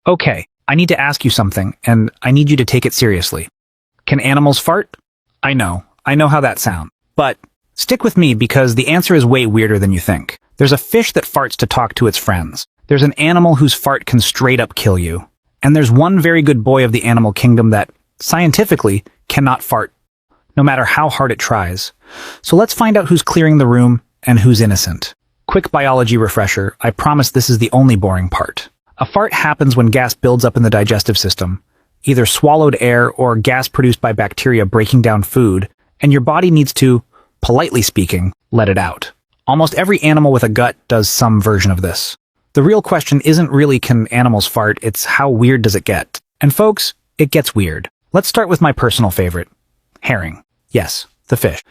Okay, I need to ask you something, and I need you to take it seriously. Can animals fart? I know how that sounds. But stick with me because the answer is way weirder than you think. There's a fish that farts to talk to its friends. There's an animal whose fart can straight up kill you. And there's one very good boy of the animal kingdom that, scientifically, cannot fart, no matter how hard it tries. So let's find out who's clearing the room and who's innocent. Quick biology refresher, I promise this is the only boring part. A fart happens when gas builds up in the digestive system, either swallowed air or gas produced by bacteria breaking down food, and your body needs to, politely speaking, let it out. Almost every animal with a gut does some version of this. The real question isn't really can animals fart, it's how weird does it get. And folks, it gets weird. Let's start with my personal favorite, herring. Yes, the fish.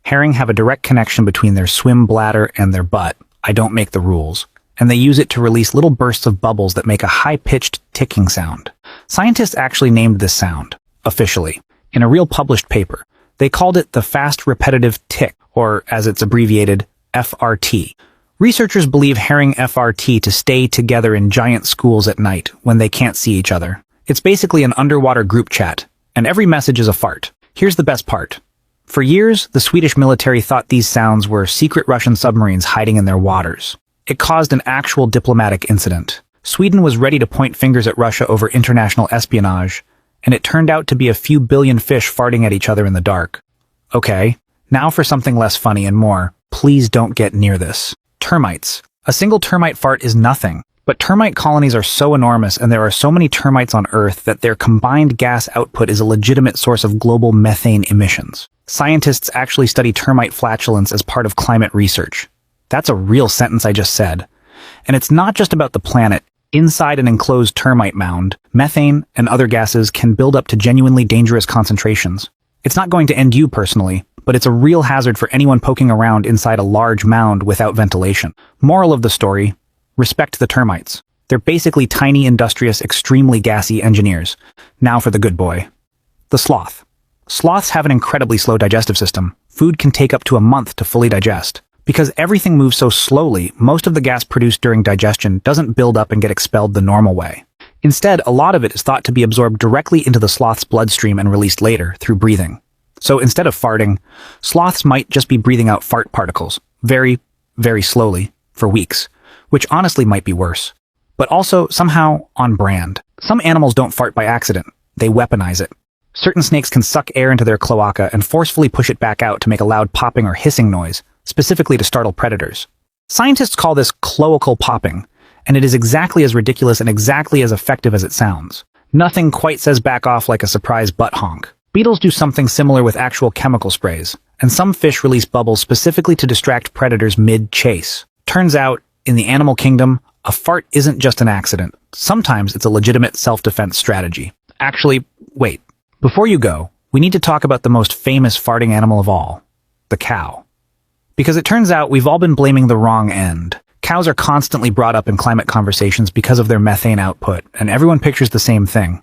Herring have a direct connection between their swim bladder and their butt. I don't make the rules. And they use it to release little bursts of bubbles that make a high-pitched ticking sound. Scientists actually named this sound, officially, in a real published paper. They called it the fast repetitive tick, or as it's abbreviated, FRT. Researchers believe herring FRT to stay together in giant schools at night when they can't see each other. It's basically an underwater group chat, and every message is a fart. Here's the best part. For years, the Swedish military thought these sounds were secret Russian submarines hiding in their waters. It caused an actual diplomatic incident. Sweden was ready to point fingers at Russia over international espionage, and it turned out to be a few billion fish farting at each other in the dark. Okay, now for something less funny and more, please don't get near this. Termites. A single termite fart is nothing, but termite colonies are so enormous and there are so many termites on Earth that their combined gas output is a legitimate source of global methane emissions. Scientists actually study termite flatulence as part of climate research. That's a real sentence I just said. And it's not just about the planet. Inside an enclosed termite mound, methane and other gases can build up to genuinely dangerous concentrations. It's not going to end you personally, but it's a real hazard for anyone poking around inside a large mound without ventilation. Moral of the story, respect the termites. They're basically tiny, industrious, extremely gassy engineers. Now for the good boy. The sloth. Sloths have an incredibly slow digestive system. Food can take up to a month to fully digest. Because everything moves so slowly, most of the gas produced during digestion doesn't build up and get expelled the normal way. Instead, a lot of it is thought to be absorbed directly into the sloth's bloodstream and released later through breathing. So instead of farting, sloths might just be breathing out fart particles, very, very slowly, for weeks, which honestly might be worse. But also, somehow, on brand. Some animals don't fart by accident, they weaponize it. Certain snakes can suck air into their cloaca and forcefully push it back out to make a loud popping or hissing noise, specifically to startle predators. Scientists call this cloacal popping, and it is exactly as ridiculous and exactly as effective as it sounds. Nothing quite says back off like a surprise butt honk. Beetles do something similar with actual chemical sprays, and some fish release bubbles specifically to distract predators mid-chase. Turns out, in the animal kingdom, a fart isn't just an accident. Sometimes it's a legitimate self-defense strategy. Actually, wait. Before you go, we need to talk about the most famous farting animal of all, the cow. Because it turns out we've all been blaming the wrong end. Cows are constantly brought up in climate conversations because of their methane output, and everyone pictures the same thing.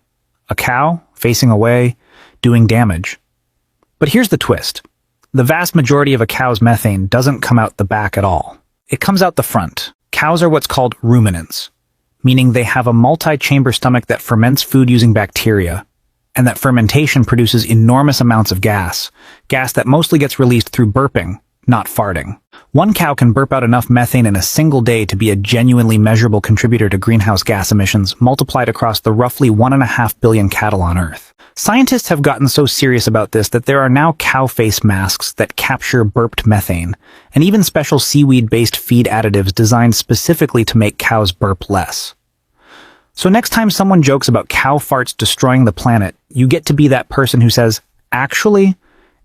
A cow, facing away, doing damage. But here's the twist. The vast majority of a cow's methane doesn't come out the back at all. It comes out the front. Cows are what's called ruminants, meaning they have a multi-chamber stomach that ferments food using bacteria, and that fermentation produces enormous amounts of gas that mostly gets released through burping, not farting. One cow can burp out enough methane in a single day to be a genuinely measurable contributor to greenhouse gas emissions multiplied across the roughly 1.5 billion cattle on Earth. Scientists have gotten so serious about this that there are now cow face masks that capture burped methane, and even special seaweed-based feed additives designed specifically to make cows burp less. So next time someone jokes about cow farts destroying the planet, you get to be that person who says, actually,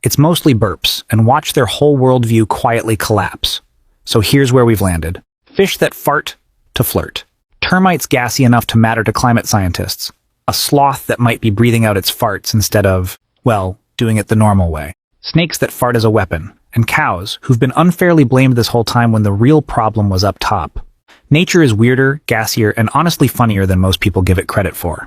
it's mostly burps, and watch their whole worldview quietly collapse. So here's where we've landed. Fish that fart to flirt. Termites gassy enough to matter to climate scientists. A sloth that might be breathing out its farts instead of, well, doing it the normal way. Snakes that fart as a weapon. And cows, who've been unfairly blamed this whole time when the real problem was up top. Nature is weirder, gassier, and honestly funnier than most people give it credit for.